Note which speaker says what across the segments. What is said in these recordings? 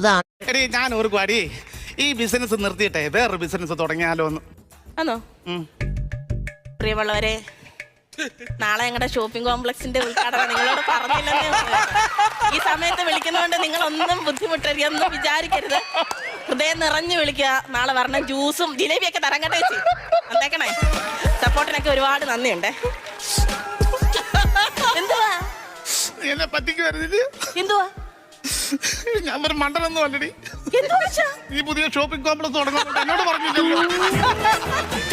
Speaker 1: എടി ഞാൻ ഓർക്കുവാടി ഈ ബിസിനസ് നിർത്തിയിട്ടെ വേറൊരു ബിസിനസ് തുടങ്ങിയാലോ എന്ന്.
Speaker 2: ആണോ? പ്രിയമുള്ളവരെ, നാളെ ഞങ്ങളുടെ ഷോപ്പിംഗ് കോംപ്ലക്സിന്റെ ഉദ്ഘാടനം നിങ്ങളോട് പറഞ്ഞില്ലെന്നേ ഉള്ളൂ. ഈ സമയത്ത് വിളിക്കുന്നതുകൊണ്ട് നിങ്ങളൊന്നും ബുദ്ധിമുട്ടരുതെന്നും വിചാരിക്കരുത്. ഹൃദയം നിറഞ്ഞു വിളിക്കുക. നാളെ പറഞ്ഞ ജ്യൂസും ജിലേബിയൊക്കെ തരാൻ കേട്ടോ ചേച്ചി. വന്നേക്കണേ. സപ്പോർട്ടിനൊക്കെ ഒരുപാട് നന്ദിയുണ്ട്. എന്തുവാ
Speaker 1: എന്നെ പറ്റിക്കുവരുത്.
Speaker 2: എന്തുവാ
Speaker 1: ഞാൻ ഒരു മണ്ടനൊന്നും അല്ലടി.
Speaker 2: എന്തുവാ
Speaker 1: ഈ പുതിയ ഷോപ്പിംഗ് കോംപ്ലക്സ് തുടങ്ങുന്നുണ്ട് എന്നോട് പറഞ്ഞില്ലല്ലോ.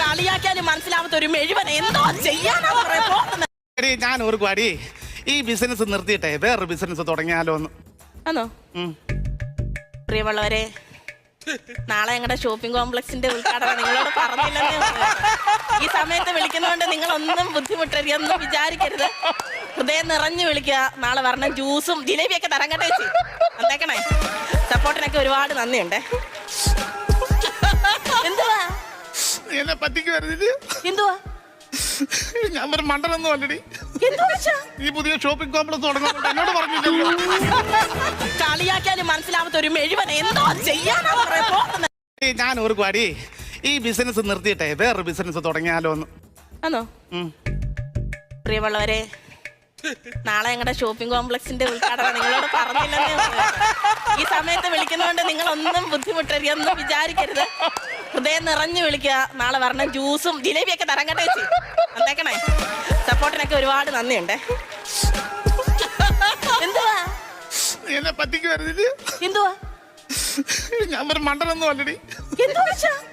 Speaker 2: കളിയാക്കിയാലും മനസ്സിലാവാത്ത ഒരു മെഴുവൻ എന്തോ ചെയ്യാനാ പറയുന്നത്.
Speaker 1: എടി ഞാൻ ഓർക്കുവാടി ഈ ബിസിനസ് നിർത്തിയിട്ടെ വേറൊരു ബിസിനസ് തുടങ്ങിയാലോ എന്ന്.
Speaker 2: ആണോ? പ്രിയമുള്ളവരെ, നാളെ ഞങ്ങളുടെ ഷോപ്പിംഗ് കോംപ്ലക്സിന്റെ ഉദ്ഘാടനം നിങ്ങളോട് പറഞ്ഞില്ലെന്നേ ഉള്ളൂ. ഈ സമയത്ത് വിളിക്കുന്നതുകൊണ്ട് നിങ്ങളൊന്നും ബുദ്ധിമുട്ടരുതെന്നും വിചാരിക്കരുത്. ഹൃദയം നിറഞ്ഞു വിളിക്കുക. നാളെ പറഞ്ഞ ജ്യൂസും ജിലേബിയൊക്കെ തരാൻ കേട്ടോ ചേച്ചി. വന്നേക്കണേ. സപ്പോർട്ടിനൊക്കെ ഒരുപാട് നന്ദിയുണ്ട്. എന്തുവാ
Speaker 1: എന്നെ പറ്റിക്കുവരുത്.
Speaker 2: എന്തുവാ
Speaker 1: ഞാൻ ഒരു മണ്ടനൊന്നും അല്ലടി. ഈ പുതിയ ഷോപ്പിംഗ് കോംപ്ലക്സ് തുടങ്ങുന്നുണ്ട് എന്നോട് പറഞ്ഞില്ലല്ലോ.
Speaker 2: കളിയാക്കിയാലും മനസ്സിലാവാത്ത ഒരു മെഴുവൻ എന്തോ ചെയ്യാനാ പറയുന്നത്.
Speaker 1: ഞാൻ ഓർക്കുവാടി ഈ ബിസിനസ് നിർത്തിയിട്ടെ വേറൊരു ബിസിനസ് തുടങ്ങിയാലോ എന്ന്.
Speaker 2: ആണോ? പ്രിയമുള്ളവരെ, നാളെ ഞങ്ങളുടെ ഷോപ്പിംഗ് കോംപ്ലക്സിന്റെ ഉദ്ഘാടനം നിങ്ങളോട് പറഞ്ഞില്ലെന്നേ ഉള്ളൂ. ഈ സമയത്ത് വിളിക്കുന്നതുകൊണ്ട് നിങ്ങളൊന്നും ബുദ്ധിമുട്ടരുതെന്നും വിചാരിക്കരുത്. ഹൃദയം നിറഞ്ഞു വിളിക്കുക. നാളെ പറഞ്ഞ ജ്യൂസും ജിലേബിയൊക്കെ തരാൻ കേട്ടോ ചേച്ചി. വന്നേക്കണേ. സപ്പോർട്ടിനൊക്കെ ഒരുപാട് നന്ദിയുണ്ട്. എന്തുവാ
Speaker 1: എന്നെ പറ്റിക്കുവരുത്.
Speaker 2: എന്തുവാ
Speaker 1: ഞാൻ ഒരു മണ്ടനൊന്നും അല്ലടി.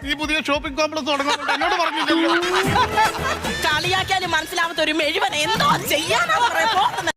Speaker 1: ഈ പുതിയ ഷോപ്പിംഗ് കോംപ്ലക്സ് തുടങ്ങുന്നുണ്ട് എന്നോട് പറഞ്ഞില്ലല്ലോ.
Speaker 2: കളിയാക്കിയാലും മനസ്സിലാവാത്ത ഒരു മെഴുവൻ എന്തോ ചെയ്യാനാ പറയുന്നത്.